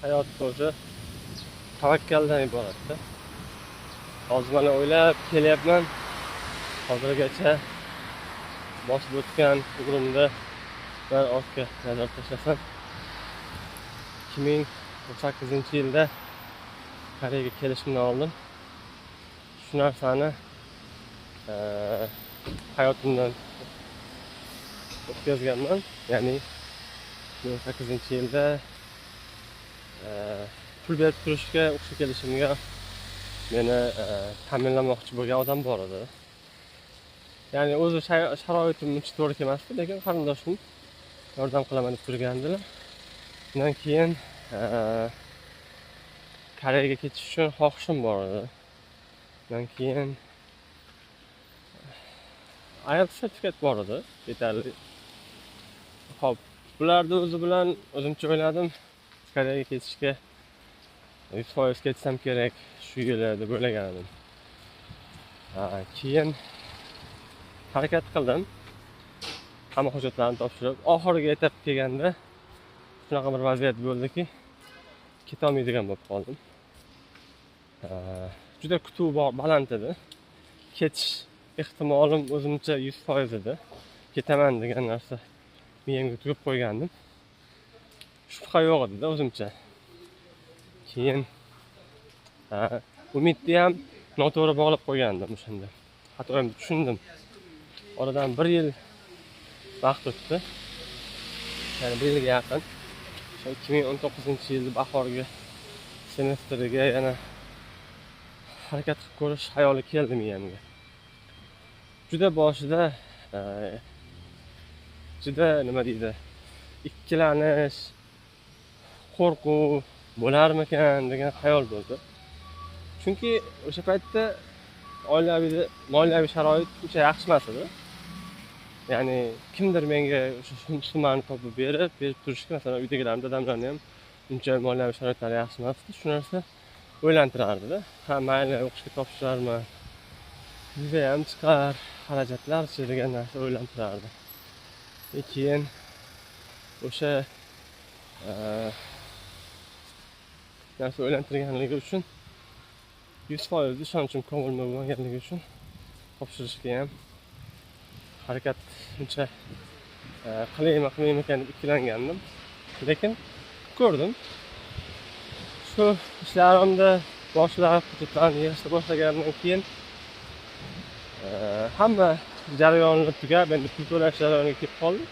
hayot o'zi tavakkaldan iboratda. Hozir mana o'ylab kelyapman, hozirgacha bosib o'tgan umrimda bir ortga nazar tashlasam 2018-yilda Koreyaga kelishimdan oldin shu narsani hayotimdan o'tkazganman. Ya'ni 2018-yilda pul berib turishga o'sha kelishimga meni ta'minlamoqchi bo'lgan odam bor edi. Ya'ni o'zi sharoitim uncha to'g'ri kelmasdi, lekin qarindoshim yordam qilaman deb turgandilar. Undan keyin Koreyaga ketish uchun xohishim bor edi. Undan keyin IELTS sertifikat bor edi, yetarli. Xo'p, bularni o'zi bilan o'zimcha o'yladim, Koreyaga ketishga 100% ketsam kerak shu yili deb o'ylagan edim. Keyin harakat qildim. Hamma hujjatlarni topshirib, oxiriga etap kelganda shunaqa bir vaziyat bo'ldiki, keta olmaydigan bo'lib qoldim. Juda kutuv baland edi. Ketish ehtimolim o'zimcha 100% edi. Ketaman degan narsa miyamga tugib qo'ygandim. Shubha yo'q edi o'zimcha. Keyin umidni ham noto'g'ri bog'lab qo'ygandim o'shanda. Xatoimni tushundim. Oradan 1 yil vaqt o'tdi. Ya'ni 1 yilga yaqin. 2019-yil bahorgi semestriga yana harakat qilib ko'rish xayoli keldi miyamga. Juda boshida juda nima deydi, ikkilanish, qo'rquv bo'larmikan degan xayol bo'ldi. Chunki o'sha paytda moliyaviy sharoit uncha yaxshi emas edi. Ya'ni kimdir menga o'sha summani topib berib turishga, masalan, uydagilarim, dadamlarni ham uncha moliyaviy sharoitlari yaxshi emasdi. Shu narsa o'ylantirardi-da. Ha, mayli, o'qishga topshirarman. Viza ham chiqar, xarajatlarchi degan narsa o'ylantirardi. Keyin o'sha narsa o'ylantirganligi uchun 100% ishonchim komilma bo'lganligi uchun topshirishga ham harakat uncha qilaymi-qilmaymikan deb ikkilangandim. Lekin ko'rdim. Shu ishlarimda boshlab hujjatlarni yig'ishni boshlagandan keyin hamma jarayonlar tugab, endi pul to'lash jarayoniga kelib qoldi.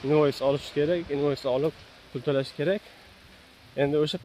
Invoice olish kerak, invoice olib pul to'lash kerak. Endi o'sha